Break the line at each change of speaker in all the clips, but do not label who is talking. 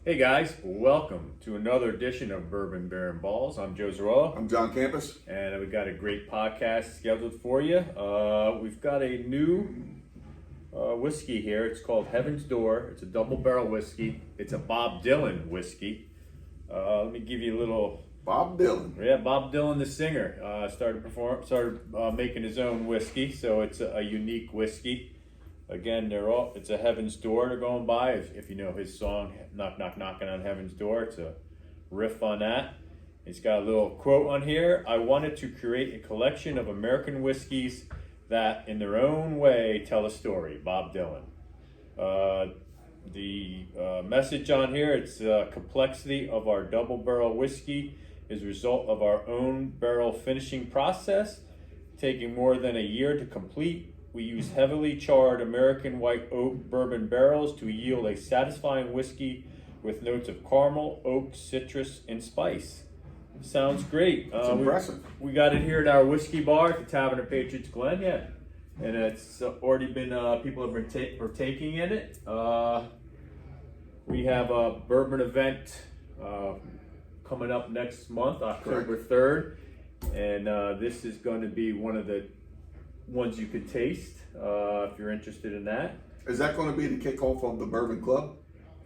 Hey guys, welcome to another edition of Bourbon, Beer, and Balls. I'm Joe Zarella,
I'm John Campus.
and we got a great podcast scheduled for you. We've got a new whiskey here. It's called Heaven's Door. It's a double barrel whiskey. It's a Bob Dylan whiskey. Let me give you a little.
Bob Dylan.
Yeah, Bob Dylan, the singer, started making his own whiskey. So it's a unique whiskey. Again, it's a Heaven's Door they're going by. If you know his song, Knock, Knock, Knocking on Heaven's Door, it's a riff on that. It's got a little quote on here. I wanted to create a collection of American whiskeys that, in their own way, tell a story. Bob Dylan. The message on here, it's complexity of our double barrel whiskey is a result of our own barrel finishing process, taking more than a year to complete. We use heavily charred American white oak bourbon barrels to yield a satisfying whiskey with notes of caramel, oak, citrus, and spice. Sounds great.
It's impressive.
We got it here at our whiskey bar at the Tavern of Patriots Glen, yeah. And it's already been, people have been partaking in it. We have a bourbon event coming up next month, October 3rd. And this is going to be one of the ones you could taste if you're interested in that.
Is that going to be the kickoff of the Bourbon Club?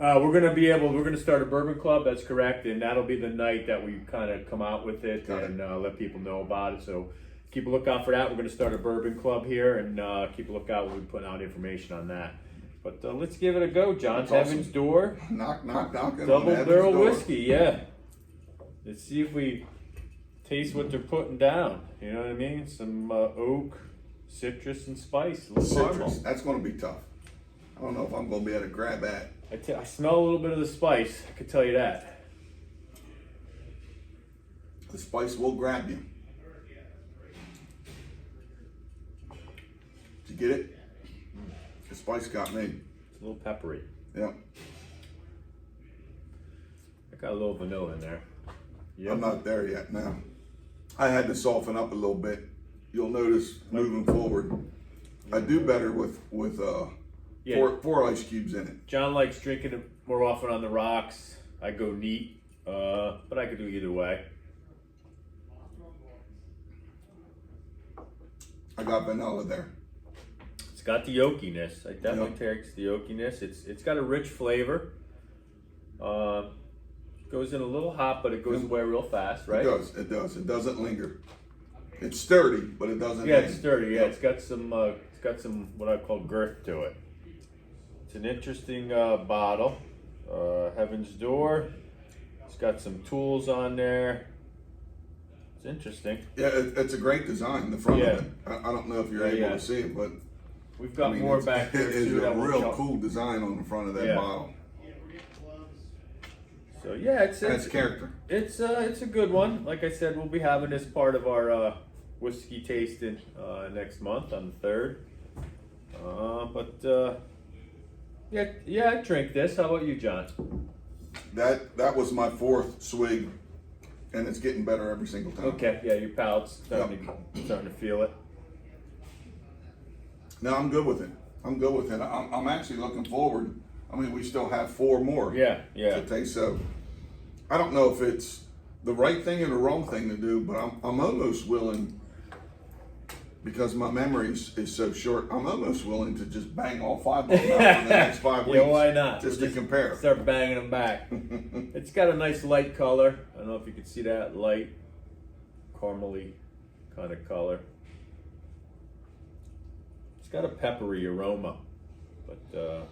We're going to start a bourbon club, that's correct, and that'll be the night that we kind of come out with it and let people know about it. So keep a lookout for that. We're going to start a bourbon club here, and keep a lookout when we put out information on that. But let's give it a go, John.
That's awesome.
Heaven's Door.
Knock, knock, knocking.
Double barrel whiskey, yeah. Let's see if we taste what they're putting down. You know what I mean? Some oak, citrus, and spice. A little caramel.
Citrus. That's going to be tough. I don't know if I'm going to be able to grab that.
I smell a little bit of the spice. I can tell you that.
The spice will grab you. Did you get it? The spice got me.
It's a little peppery.
Yeah.
I got a little vanilla in there. Yep.
I'm not there yet now. I had to soften up a little bit. You'll notice moving forward, I do better with four ice cubes in it.
John likes drinking it more often on the rocks. I go neat, but I could do either way.
I got vanilla there.
It's got the oakiness. I definitely take the oakiness. It's got a rich flavor. Goes in a little hot, but it goes away real fast, right?
It does. It doesn't linger. It's sturdy, but it doesn't.
Yeah, it's sturdy. Yeah, it's got some what I call girth to it. It's an interesting bottle. Heaven's Door. It's got some tools on there. It's interesting.
Yeah, it's a great design. The front of it. I don't know if you're able to see it, but
we've got more back there too.
It's a real cool design on the front of that bottle.
So yeah, it's
character.
It's a good one. Like I said, we'll be having this part of our whiskey tasting next month on the 3rd. Yeah, I drink this. How about you, John?
That was my 4th swig, and it's getting better every single time.
Okay, yeah, your palate's starting to feel it.
No, I'm good with it. I'm actually looking forward. I mean, we still have 4 more.
Yeah.
To taste. So I don't know if it's the right thing or the wrong thing to do, but I'm almost willing, because my memory is so short, I'm almost willing to just bang all 5 of them out in the next 5 weeks.
Yeah, why not?
Just to compare.
Start banging them back. It's got a nice light color. I don't know if you can see that light, caramely kind of color. It's got a peppery aroma, but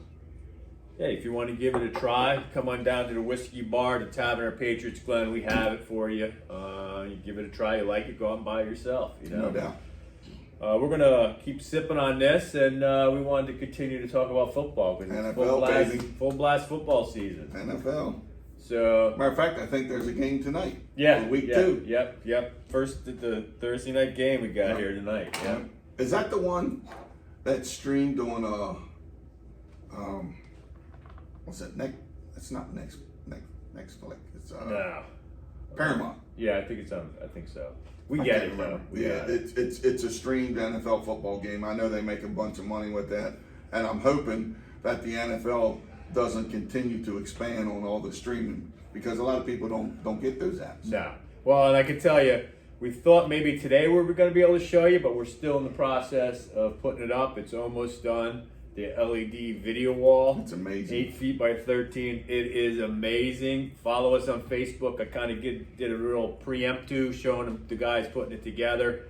hey, if you want to give it a try, come on down to the whiskey bar, the Tavern of Patriots Glen. We have it for you. You give it a try, you like it, go out and buy it yourself. You know?
No doubt.
We're going to keep sipping on this, and we wanted to continue to talk about football because it's full blast football season.
NFL.
So,
matter of fact, I think there's a game tonight.
Yeah.
Week 2.
Yep. First, the Thursday night game we got here tonight. Yeah.
Is that the one that's streamed on what's that? It's not Netflix. It's
No.
Paramount.
Yeah, I think it's on. I think so. We get it though.
Yeah, it's a streamed NFL football game. I know they make a bunch of money with that, and I'm hoping that the NFL doesn't continue to expand on all the streaming, because a lot of people don't get those apps.
No. Well, and I can tell you, we thought maybe today we were going to be able to show you, but we're still in the process of putting it up. It's almost done. The LED video wall.
It's amazing.
8 feet by 13. It is amazing. Follow us on Facebook. I kind of did a real preemptive showing them the guys putting it together.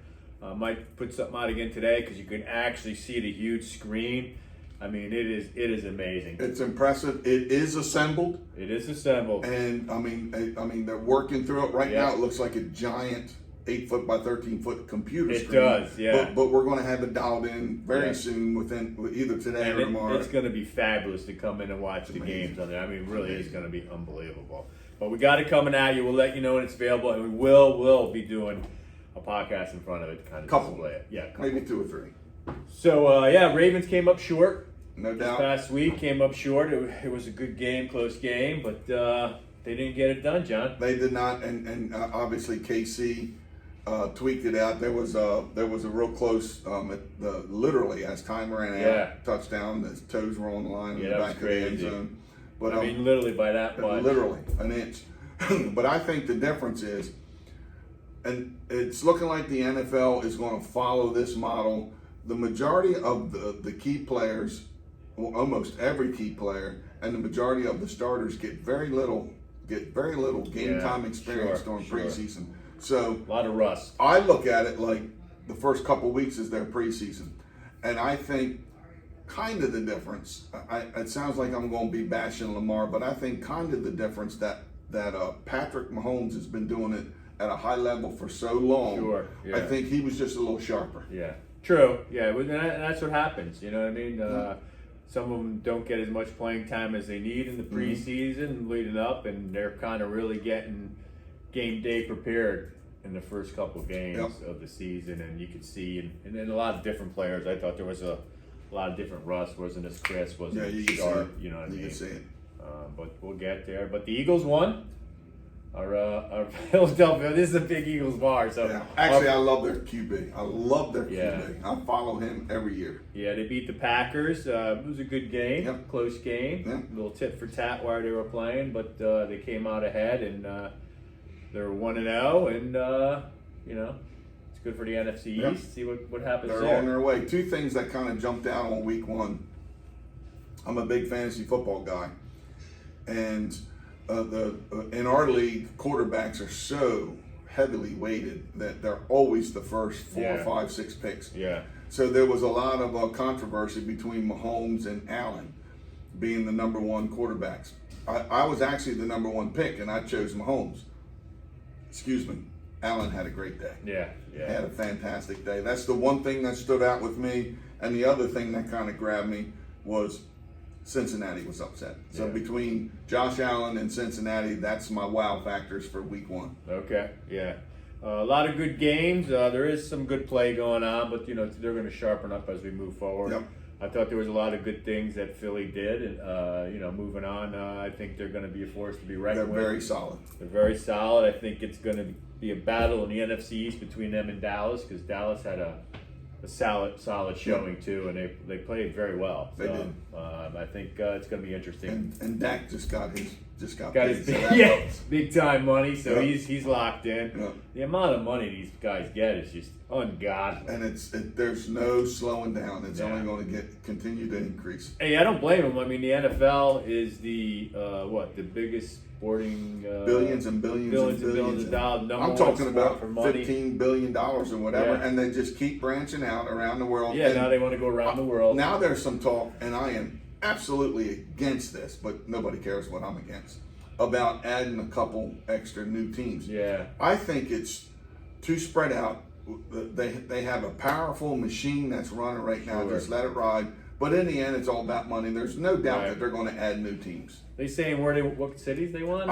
Might put something out again today because you can actually see the huge screen. I mean, it is amazing.
It's impressive. It is assembled.
It is assembled.
And I mean, they're working through it right now. It looks like a giant 8 foot by 13 foot computer screen.
It does, yeah.
But we're going to have it dialed in very soon, within either today or tomorrow.
It's going to be fabulous to come in and watch the games on there. I mean, really, it's going to be unbelievable. But we got it coming at you. We'll let you know when it's available, and we will be doing a podcast in front of it to kind of display it. Yeah,
maybe 2 or 3.
So Ravens came up short.
No doubt.
This past week came up short. It was a good game, close game, but they didn't get it done, John.
They did not, and obviously KC tweaked it out. There was a real close, literally as time ran out, touchdown. His toes were on the line in the back of the end zone. But
I mean, literally by that much.
Literally an inch. But I think the difference is, and it's looking like the NFL is going to follow this model. The majority of the key players, well, almost every key player, and the majority of the starters get very little game time experience during preseason. So
a lot of rust.
I look at it like the first couple weeks is their preseason, and I think kind of the difference. It sounds like I'm going to be bashing Lamar, but I think kind of the difference that Patrick Mahomes has been doing it at a high level for so long.
Sure. Yeah.
I think he was just a little sharper.
Yeah. True. Yeah. And that's what happens. You know what I mean? Some of them don't get as much playing time as they need in the preseason leading up, and they're kind of really getting game day prepared in the first couple games of the season. And you could see, and then a lot of different players. I thought there was a lot of different rust. Wasn't as crisp, wasn't as sharp. You know what I mean?
You can see it.
But we'll get there. But the Eagles won. Our Philadelphia. This is a big Eagles bar. So
actually, I love their QB. I love their QB. I follow him every year.
Yeah, they beat the Packers. It was a good game, close game. A little tit for tat while they were playing, but they came out ahead, and they're 1-0, and you know, it's good for the NFC East. See what happens.
They're on their way. 2 things that kind of jumped out on week 1. I'm a big fantasy football guy, and in our league, quarterbacks are so heavily weighted that they're always the first 4, 5, 6 picks.
Yeah.
So there was a lot of controversy between Mahomes and Allen being the number 1 quarterbacks. I was actually the number 1 pick, and I chose Mahomes. Excuse me. Allen had a great day.
Yeah.
Had a fantastic day. That's the one thing that stood out with me. And the other thing that kind of grabbed me was Cincinnati was upset. So between Josh Allen and Cincinnati, that's my wow factors for week 1.
Okay, yeah. A lot of good games. There is some good play going on, but you know they're going to sharpen up as we move forward.
Yep.
I thought there was a lot of good things that Philly did, and you know, moving on, I think they're going to be a force to be reckoned with.
They're very solid.
They're very solid. I think it's going to be a battle in the NFC East between them and Dallas, because Dallas had a solid showing too, and they played very well.
They did.
I think it's going to be interesting.
And Dak just got his
big time money, so he's locked in.
Yep.
The amount of money these guys get is just ungodly.
And there's no slowing down. It's only going to continue to increase.
Hey, I don't blame them. I mean, the NFL is the biggest sporting
billions and billions
of dollars.
I'm talking about
for money.
$15 billion or whatever, and they just keep branching out around the world.
Yeah, now they want to go around the world.
Now there's some talk, and I am absolutely against this, but nobody cares what I'm against, about adding a couple extra new teams.
Yeah.
I think it's too spread out. They have a powerful machine that's running right now. Just let it ride. But in the end, it's all about money. There's no doubt that they're going to add new teams.
They saying what cities they want?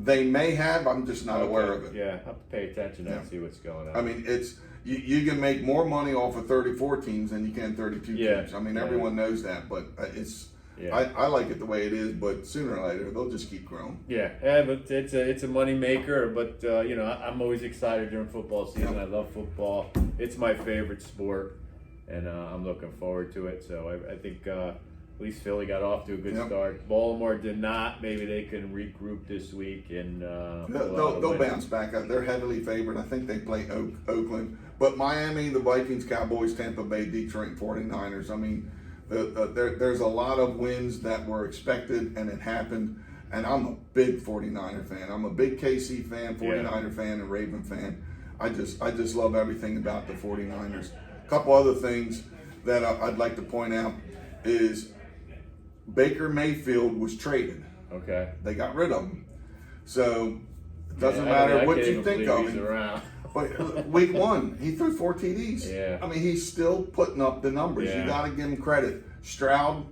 They may have. I'm just not aware of it.
Yeah, I have to pay attention and see what's going on.
I mean, it's you can make more money off of 34 teams than you can 32 teams. I mean, everyone knows that, but it's. I like it the way it is, but sooner or later they'll just keep growing.
Yeah, but it's a money maker. But you know, I'm always excited during football season. I love football. It's my favorite sport, and I'm looking forward to it. So I think least Philly got off to a good start. Baltimore did not. Maybe they can regroup this week and
they'll bounce back. They're heavily favored. I think they play Oakland. But Miami, the Vikings, Cowboys, Tampa Bay, Detroit, 49ers. I mean, there's a lot of wins that were expected, and it happened. And I'm a big 49er fan. I'm a big KC fan, 49er fan, and Raven fan. I just love everything about the 49ers. A couple other things that I'd like to point out is Baker Mayfield was traded.
Okay.
They got rid of him. So it doesn't matter what you think of him. But week 1, he threw 4 TDs.
Yeah.
I mean, he's still putting up the numbers.
Yeah.
You got to give him credit. Stroud,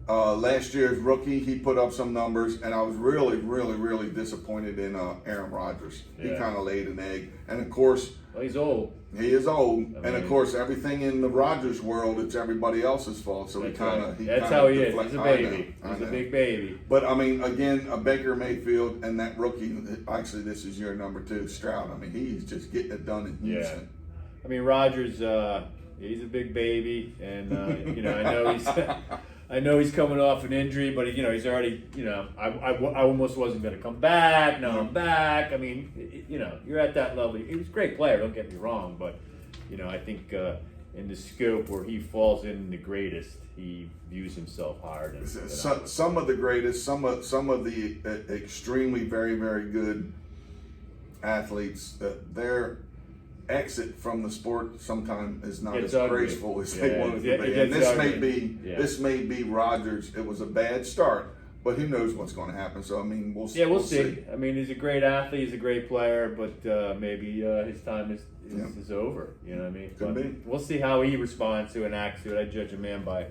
last year's rookie, he put up some numbers, and I was really, really, really disappointed in Aaron Rodgers. He kind of laid an egg. And, of course,
well, he's old.
He is old. And, of course, everything in the Rodgers world, it's everybody else's fault. So
that's how he is. He's a baby. He's a big baby.
But, I mean, again, a Baker Mayfield and that rookie, actually, this is your number 2, Stroud. I mean, he's just getting it done in Houston.
Yeah. I mean, Rodgers, he's a big baby. And, I know he's coming off an injury, but he's already. I almost wasn't going to come back. Now I'm back. I mean, you're at that level. He was a great player. Don't get me wrong, but I think in the scope where he falls in the greatest, he views himself higher than
some of the greatest. Some of the extremely very, very good athletes. Their exit from the sport sometimes is not as graceful as they wanted to be. And this may be Rodgers. It was a bad start, but who knows what's going to happen. So I mean, we'll see.
Yeah, we'll see. I mean, he's a great athlete. He's a great player, but maybe his time is over. You know what I mean?
Could be.
We'll see how he responds to and acts to it. I judge a man by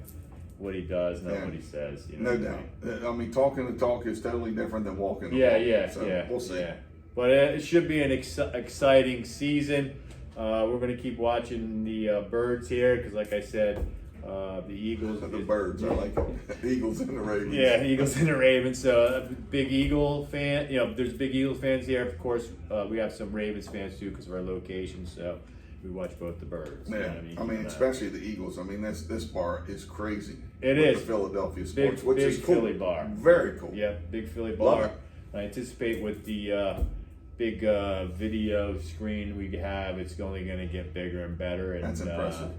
what he does, not what he says.
No doubt. I mean, talking the talk is totally different than walking the walk. So we'll see. Yeah.
But it should be an exciting season. We're going to keep watching the birds here because, like I said, the Eagles.
The birds, I like it. The Eagles and the Ravens.
Yeah, Eagles and the Ravens. So, big Eagle fan. There's big Eagles fans here. Of course, we have some Ravens fans too because of our location. So, we watch both the birds.
Yeah, I mean, especially the Eagles. I mean, this bar is crazy.
It is
the Philadelphia sports, which
big
is cool.
Philly bar.
Very cool.
Yeah, big Philly bar. I anticipate with the big video screen we have, it's only going to get bigger and better. And,
that's impressive.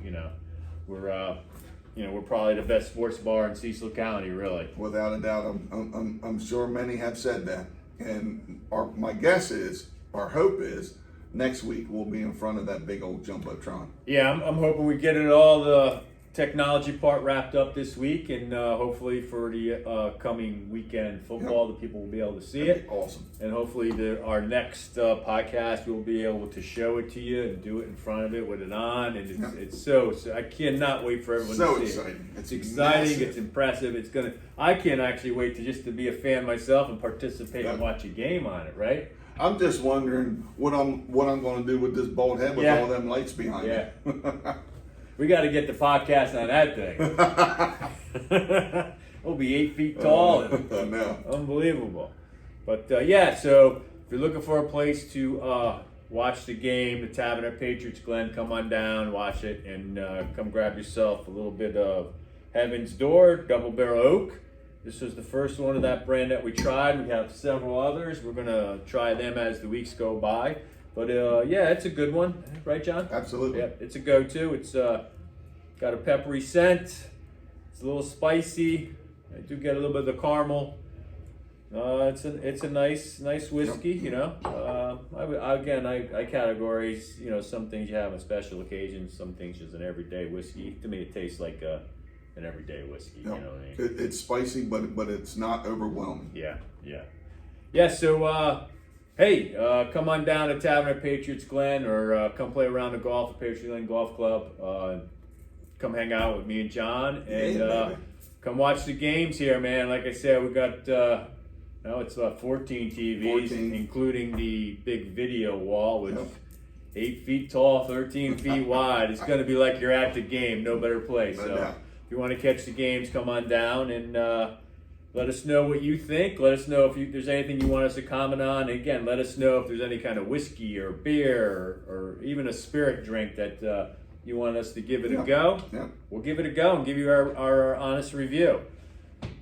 We're probably the best sports bar in Cecil County, really.
Without a doubt, I'm sure many have said that. And my guess is, our hope is, next week we'll be in front of that big old jumbotron.
Yeah, I'm hoping we get it all the technology part wrapped up this week, and hopefully for the coming weekend football, the people will be able to see it.
Awesome.
And hopefully our next podcast, we'll be able to show it to you and do it in front of it with it on. And it's so I cannot wait for everyone to see
exciting.
it. It's exciting. Massive. It's impressive. I can't actually wait to be a fan myself and participate and watch a game on it. Right.
I'm just wondering what I'm going to do with this bald head with all them lights behind it.
We got to get the podcast on that thing. We'll be 8 feet tall. Unbelievable. But so if you're looking for a place to watch the game, the Tavern at Patriots Glen, come on down, watch it, and come grab yourself a little bit of Heaven's Door Double Barrel Oak. This was the first one of that brand that we tried. We have several others. We're going to try them as the weeks go by. But it's a good one. Right, John?
Absolutely.
Yeah, it's a go-to. It's got a peppery scent. It's a little spicy. I do get a little bit of the caramel. It's a nice whiskey, I categorize, some things you have on special occasions, some things just an everyday whiskey. To me, it tastes like an everyday whiskey. You know what I mean?
It's spicy, but it's not overwhelming.
Yeah. So, hey, come on down to Tavern at Patriots Glen, or come play around the golf at Patriots Glen Golf Club. Come hang out with me and John, and come watch the games here, man. Like I said, we got it's about 14 TVs, including the big video wall, which 8 feet tall, 13 feet wide. It's going to be like you're at the game. No better place. So if you want to catch the games, come on down and let us know what you think. Let us know if there's anything you want us to comment on. And again, let us know if there's any kind of whiskey or beer or even a spirit drink that you want us to give it a go. We'll give it a go and give you our honest review.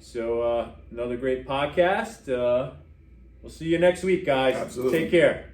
So another great podcast. We'll see you next week, guys.
Absolutely.
Take care.